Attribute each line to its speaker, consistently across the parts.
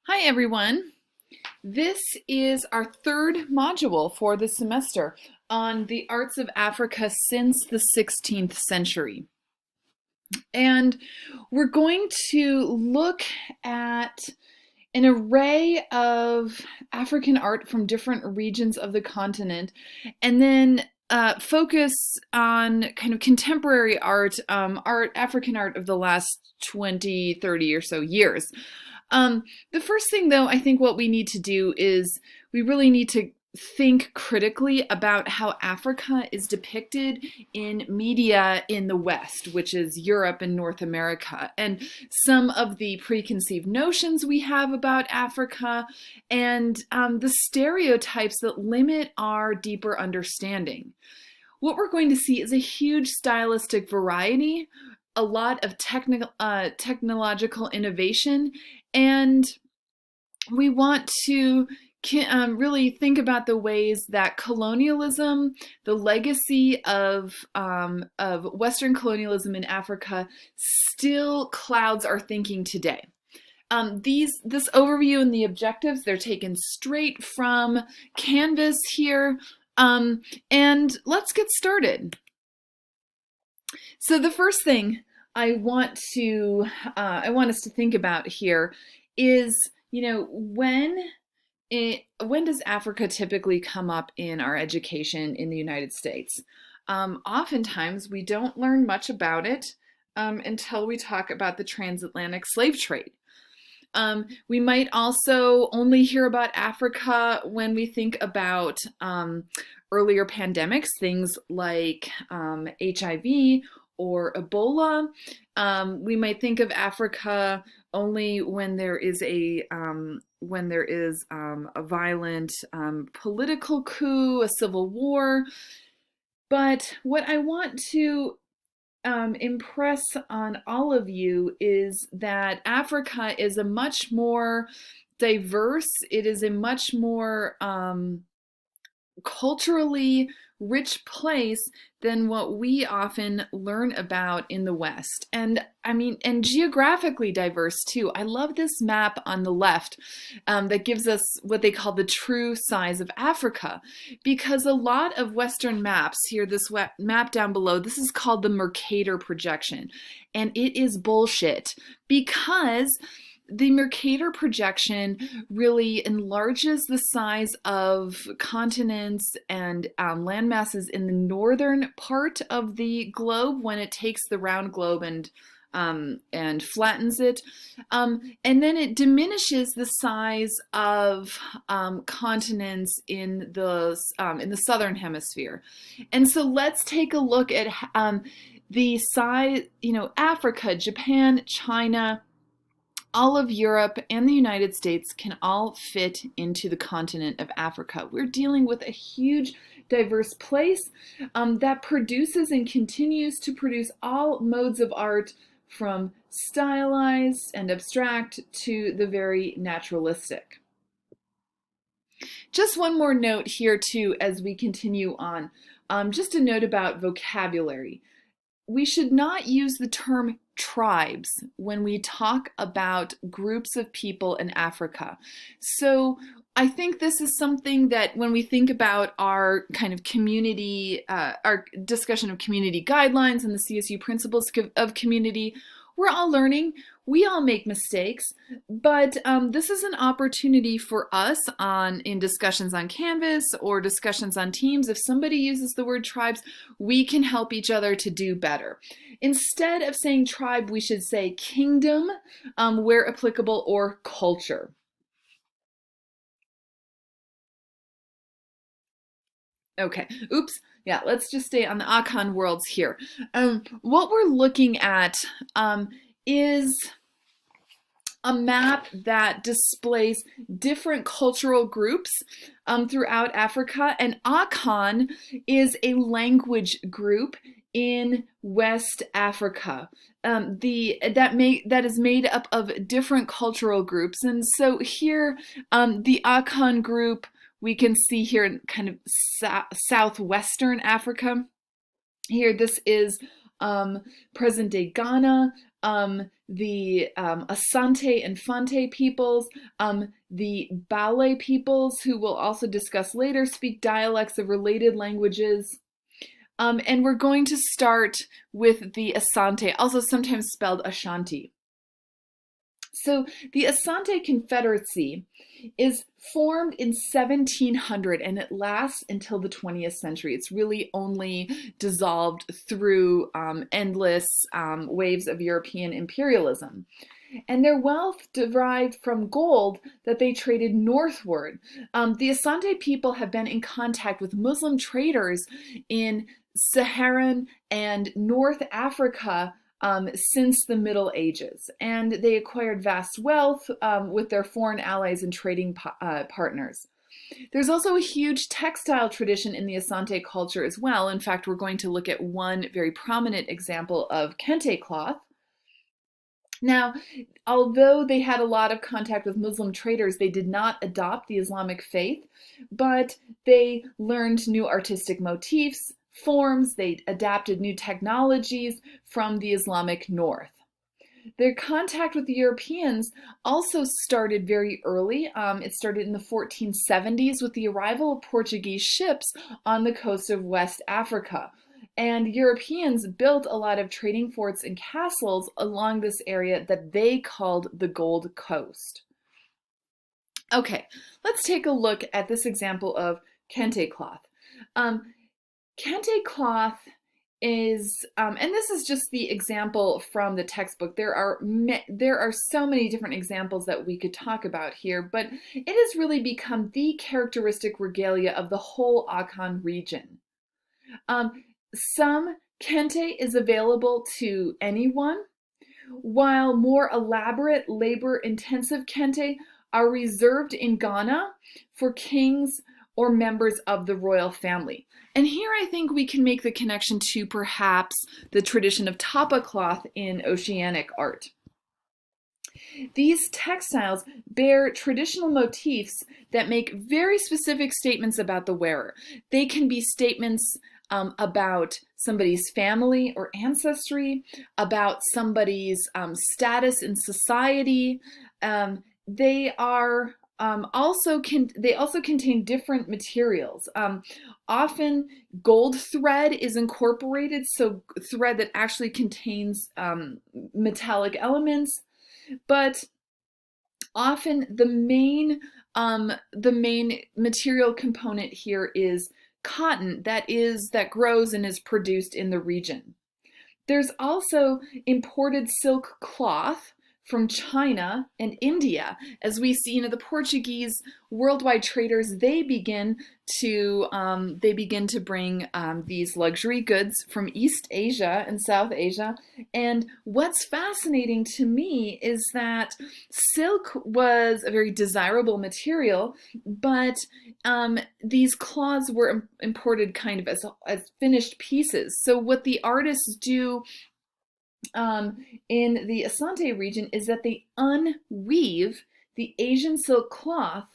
Speaker 1: Hi everyone. This is our third module for the semester on the arts of Africa since the 16th century. And we're going to look at an array of African art from different regions of the continent and then focus on kind of contemporary art, African art of the last 20, 30 or so years. The first thing, though, I think what we need to do is we really need to think critically about how Africa is depicted in media in the West, which is Europe and North America, and some of the preconceived notions we have about Africa and the stereotypes that limit our deeper understanding. What we're going to see is a huge stylistic variety, a lot of technological innovation, and we want to really think about the ways that colonialism, the legacy of Western colonialism in Africa, still clouds our thinking today. This overview and the objectives, they're taken straight from Canvas here, and let's get started. So the first thing I want us to think about here is, when does Africa typically come up in our education in the United States? Oftentimes we don't learn much about it until we talk about the transatlantic slave trade. We might also only hear about Africa when we think about earlier pandemics, things like HIV or Ebola. We might think of Africa only when there is a violent political coup, a civil war. But what I want to impress on all of you is that Africa is a much more diverse, it is a much more culturally rich place than what we often learn about in the West. And geographically diverse too. I love this map on the left that gives us what they call the true size of Africa, because a lot of Western maps here, this map down below, this is called the Mercator projection. And it is bullshit, because the Mercator projection really enlarges the size of continents and land masses in the northern part of the globe when it takes the round globe and flattens it, and then it diminishes the size of continents in the southern hemisphere. And so let's take a look at the size. Africa, Japan, China, all of Europe and the United States can all fit into the continent of Africa. We're dealing with a huge, diverse place that produces and continues to produce all modes of art, from stylized and abstract to the very naturalistic. Just one more note here too as we continue on. Just a note about vocabulary. We should not use the term tribes when we talk about groups of people in Africa. So I think this is something that when we think about our kind of community, our discussion of community guidelines and the CSU principles of community, we're all learning. We all make mistakes, but this is an opportunity for us in discussions on Canvas or discussions on Teams. If somebody uses the word tribes, we can help each other to do better. Instead of saying tribe, we should say kingdom, where applicable, or culture. Okay, oops. Yeah, let's just stay on the Akan worlds here. What we're looking at is a map that displays different cultural groups throughout Africa, and Akan is a language group in West Africa that is made up of different cultural groups. And so here, the Akan group we can see here in kind of southwestern Africa. Here, this is present-day Ghana. the Asante and Fante peoples, the Bale peoples, who we'll also discuss later, speak dialects of related languages. And we're going to start with the Asante, also sometimes spelled Ashanti. So the Asante Confederacy is formed in 1700 and it lasts until the 20th century. It's really only dissolved through endless waves of European imperialism. And their wealth derived from gold that they traded northward. The Asante people have been in contact with Muslim traders in Saharan and North Africa since the Middle Ages, and they acquired vast wealth with their foreign allies and trading partners. There's also a huge textile tradition in the Asante culture as well. In fact, we're going to look at one very prominent example of kente cloth. Now, although they had a lot of contact with Muslim traders, they did not adopt the Islamic faith, but they learned new artistic motifs, forms, they adapted new technologies from the Islamic north. Their contact with the Europeans also started very early. It started in the 1470s with the arrival of Portuguese ships on the coast of West Africa. And Europeans built a lot of trading forts and castles along this area that they called the Gold Coast. Okay, let's take a look at this example of kente cloth. Kente cloth is, and this is just the example from the textbook. There are so many different examples that we could talk about here, but it has really become the characteristic regalia of the whole Akan region. Some kente is available to anyone, while more elaborate, labor-intensive kente are reserved in Ghana for kings or members of the royal family. And here I think we can make the connection to perhaps the tradition of tapa cloth in oceanic art. These textiles bear traditional motifs that make very specific statements about the wearer. They can be statements about somebody's family or ancestry, about somebody's status in society. They also contain different materials. Often gold thread is incorporated, so thread that actually contains metallic elements, but often the main material component here is cotton that grows and is produced in the region. There's also imported silk cloth from China and India. As we see, the Portuguese worldwide traders, they begin to bring these luxury goods from East Asia and South Asia. And what's fascinating to me is that silk was a very desirable material, but these cloths were imported kind of as finished pieces. So what the artists do in the Asante region is that they unweave the Asian silk cloth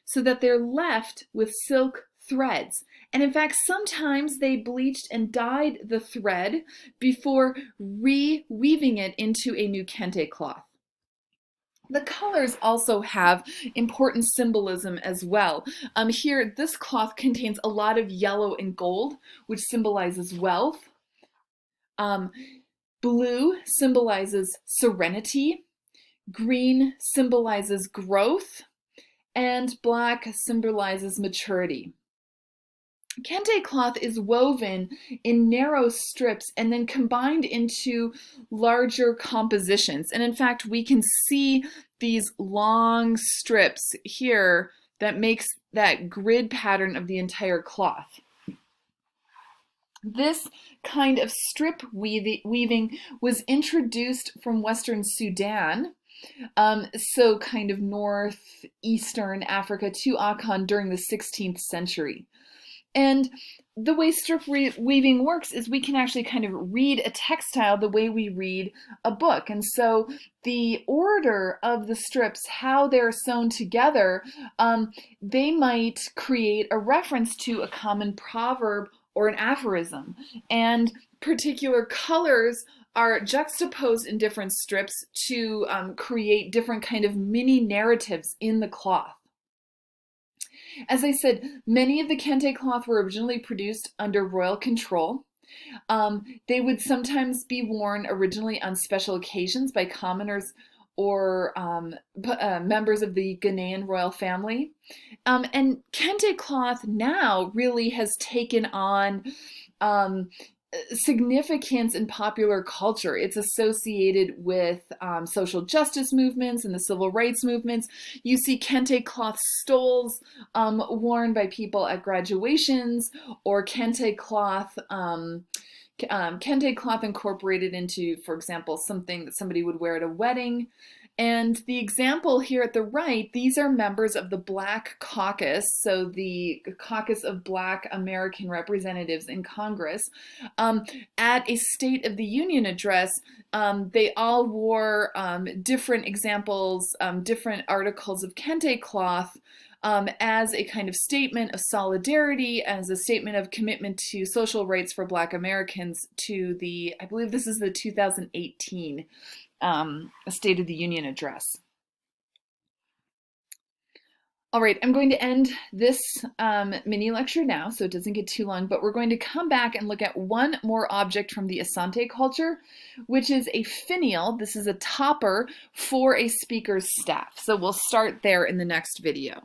Speaker 1: so that they're left with silk threads. And in fact, sometimes they bleached and dyed the thread before reweaving it into a new kente cloth. The colors also have important symbolism as well. Here, this cloth contains a lot of yellow and gold, which symbolizes wealth. Blue symbolizes serenity, green symbolizes growth, and black symbolizes maturity. Kente cloth is woven in narrow strips and then combined into larger compositions. And in fact, we can see these long strips here that makes that grid pattern of the entire cloth. This kind of strip weaving was introduced from Western Sudan, so kind of northeastern Africa to Akan during the 16th century. And the way strip weaving works is we can actually kind of read a textile the way we read a book. And so the order of the strips, how they're sewn together, they might create a reference to a common proverb or an aphorism. And particular colors are juxtaposed in different strips to create different kind of mini narratives in the cloth. As I said, many of the kente cloth were originally produced under royal control. They would sometimes be worn originally on special occasions by commoners or members of the Ghanaian royal family. And kente cloth now really has taken on significance in popular culture. It's associated with social justice movements and the civil rights movements. You see kente cloth stoles worn by people at graduations, or kente cloth incorporated into, for example, something that somebody would wear at a wedding. And the example here at the right, these are members of the Black Caucus, so the caucus of Black American representatives in Congress. At a State of the Union address, they all wore different examples, different articles of kente cloth, as a kind of statement of solidarity, as a statement of commitment to social rights for Black Americans to the, I believe this is the 2018 State of the Union address. All right, I'm going to end this mini lecture now so it doesn't get too long, but we're going to come back and look at one more object from the Asante culture, which is a finial. This is a topper for a speaker's staff. So we'll start there in the next video.